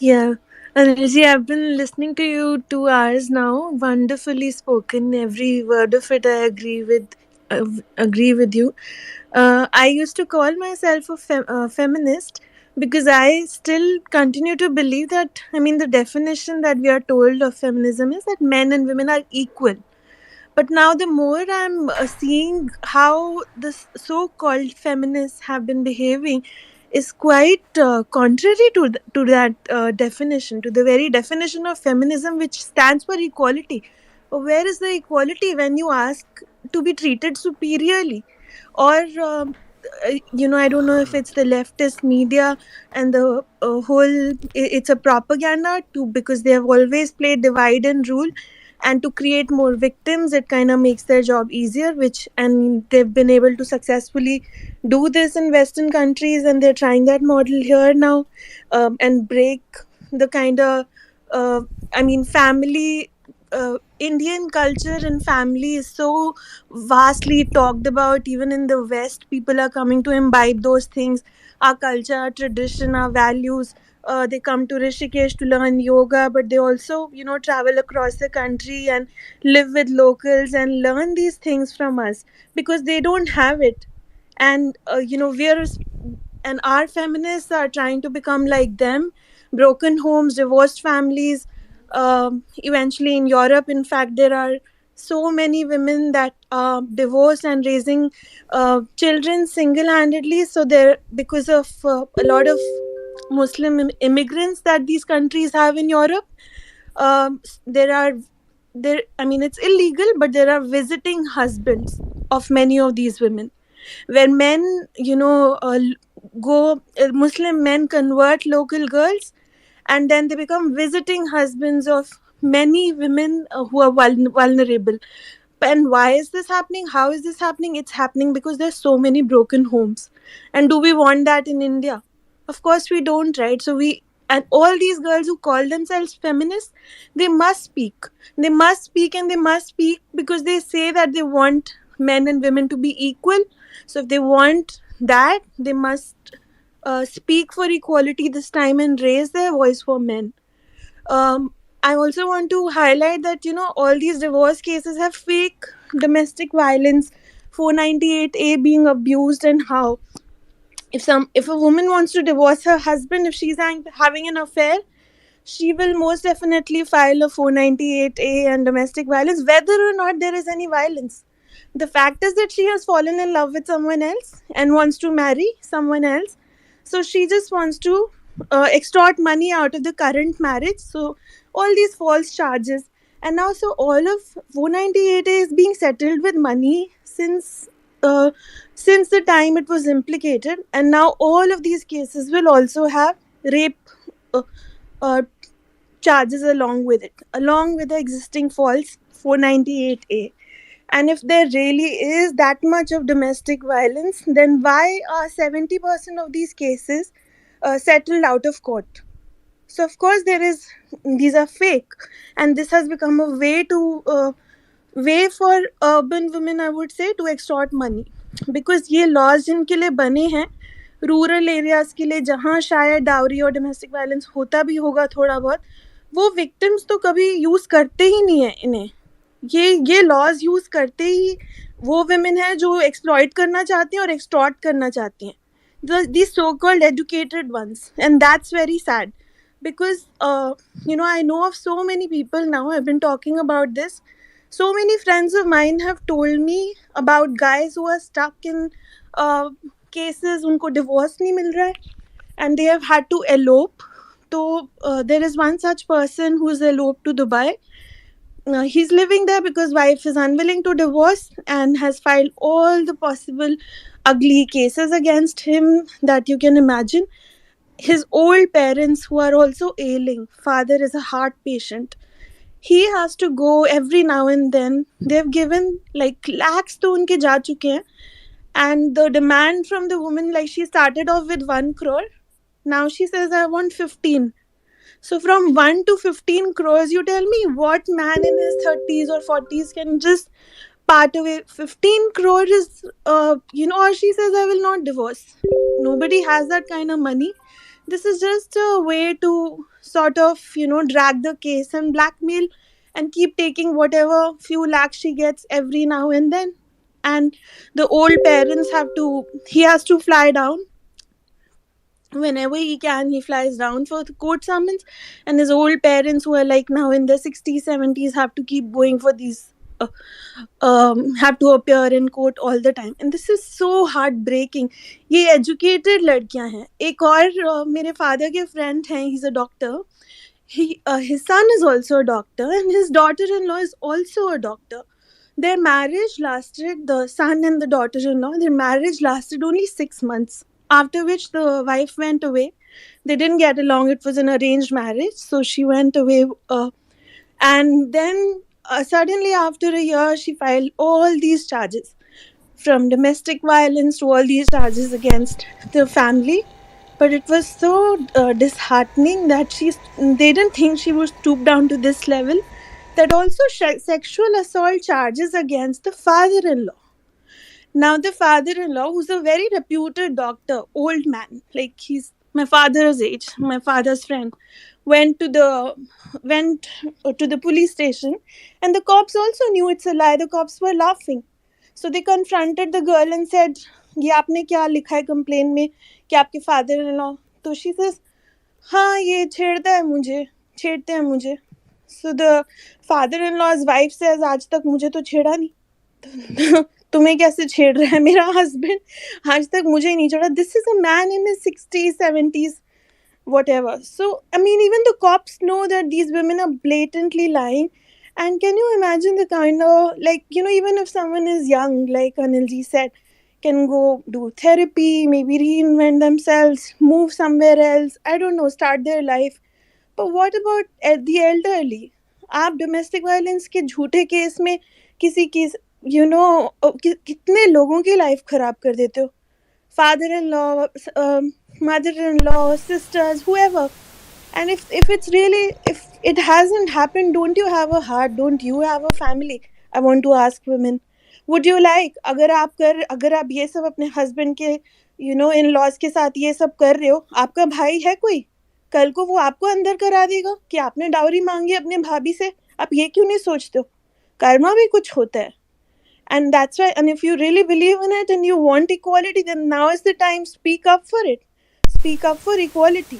Yeah. Anilji, I've been listening to you 2 hours now. Wonderfully spoken. Every word of it, I agree with you. I used to call myself a feminist because I still continue to believe that. I mean, the definition that we are told of feminism is that men and women are equal. But now, the more I'm seeing how the so-called feminists have been behaving, is quite contrary to that definition, to the very definition of feminism, which stands for equality. Where is the equality when you ask to be treated superiorly? Or I don't know if it's the leftist media and the it's a propaganda too, because they have always played divide and rule, and to create more victims, it kind of makes their job easier, which, and they've been able to successfully do this in western countries, and they're trying that model here now, and break the kind of uh, family, Indian culture and family is so vastly talked about. Even in the West, people are coming to imbibe those things, our culture, our tradition, our values. They come to Rishikesh to learn yoga, but they also, travel across the country and live with locals and learn these things from us because they don't have it. And, and our feminists are trying to become like them. Broken homes, divorced families. Eventually, in Europe, in fact, there are so many women that are divorced and raising children single-handedly. So there, because of a lot of Muslim immigrants that these countries have in Europe, there are there. I mean, it's illegal, but there are visiting husbands of many of these women, where men, Muslim men convert local girls, and then they become visiting husbands of many women who are vulnerable. And why is this happening? How is this happening? It's happening because there's so many broken homes. And do we want that in India? Of course we don't, right? So we, and all these girls who call themselves feminists, they must speak. They must speak, and they must speak because they say that they want men and women to be equal. So if they want that, they must speak for equality this time and raise their voice for men. um, I also want to highlight that, all these divorce cases have fake domestic violence, 498A being abused, and how if a woman wants to divorce her husband, if she's having an affair, she will most definitely file a 498A and domestic violence, whether or not there is any violence. The fact is that she has fallen in love with someone else and wants to marry someone else. So she just wants to extort money out of the current marriage. So all these false charges. And now, so all of 498A is being settled with money uh, since the time it was implicated. And now all of these cases will also have rape uh, uh, charges along with it, along with the existing false 498A. And if there really is that much of domestic violence, then why are 70% of these cases settled out of court? So of course there is, these are fake, and this has become a way for urban women, I would say, to extort money. Because ये laws जिनके लिए बने हैं rural areas के लिए, जहाँ शायद dowry और डोमेस्टिक वायलेंस होता भी होगा थोड़ा बहुत, वो विक्टिम्स तो कभी यूज करते ही नहीं है इन्हें. ये लॉज यूज करते ही वो women हैं जो एक्सप्लॉइट करना चाहती हैं और एक्सटॉर्ट करना चाहती हैं, these so-called educated ones. And that's very sad because I know of so many people. Now I've been talking about this, so many friends of mine have told me about guys who are stuck in uh, cases, उनको divorce नहीं मिल रहा है, and they have had to elope. So there is one such person who's eloped to Dubai. He's living there because wife is unwilling to divorce and has filed all the possible ugly cases against him that you can imagine. His old parents, who are also ailing, father is a heart patient, he has to go every now and then. They've given like lakhs to unke ja chuke hain, and the demand from the woman, like, she started off with 1 crore, now she says I want 15. So from 1 to 15 crores, you tell me what man in his 30s or 40s can just part away? 15 crores is, or she says, I will not divorce. Nobody has that kind of money. This is just a way to sort of, drag the case and blackmail and keep taking whatever few lakhs she gets every now and then. And the old parents he has to fly down whenever he can. He flies down for the court summons, and his old parents, who are like now in their 60s 70s, have to keep going for these uh, have to appear in court all the time, and this is so heartbreaking. ये educated लड़कियां हैं. एक और मेरे father के friend हैं, he's a doctor. His son is also a doctor, and his daughter-in-law is also a doctor. Their marriage lasted, the son and the daughter-in-law, their marriage lasted only 6 months. After which the wife went away. They didn't get along. It was an arranged marriage, so she went away. And then suddenly, after a year, she filed all these charges, from domestic violence to all these charges against the family. But it was so disheartening that they didn't think she would stoop down to this level. That also sexual assault charges against the father-in-law. Now the father-in-law, who's a very reputed doctor, old man, like he's my father's age, my father's friend, went to the went to the police station, and the cops also knew it's a lie. The cops were laughing. So they confronted the girl and said, ये आपने क्या लिखा है complain में कि आपके father in law. तो she says, हाँ ये छेड़ता है मुझे, छेड़ते हैं मुझे. So the father-in-law's wife says, आज तक मुझे तो छेड़ा नहीं. तुम्हें कैसे छेड़ रहा है मेरा हस्बैंड, आज तक मुझे ही नहीं छेड़ा. This is a man in his 60s 70s whatever. So I mean, even the cops know that these women are blatantly lying. And can you imagine the kind of, like, even if someone is young, like Anilji said, can go do therapy, maybe reinvent themselves, move somewhere else, I don't know, start their life. But what about the elderly? आप domestic violence के झूठे case में किसी की कितने लोगों की life खराब कर देते हो. Father in law, mother in law, sisters, whoever. And if it's really, if it hasn't happened, don't you have a heart? Don't you have a family? I want to ask women, would you like, अगर आप ये सब अपने husband के in laws के साथ ये सब कर रहे हो, आपका भाई है कोई, कल को वो आपको अंदर करा देगा कि आपने डाउरी मांगी अपने भाभी से. आप ये क्यों नहीं सोचते हो? कर्मा भी कुछ होता है. And that's why, and if you really believe in it and you want equality, then now is the time. Speak up for it. Speak up for equality.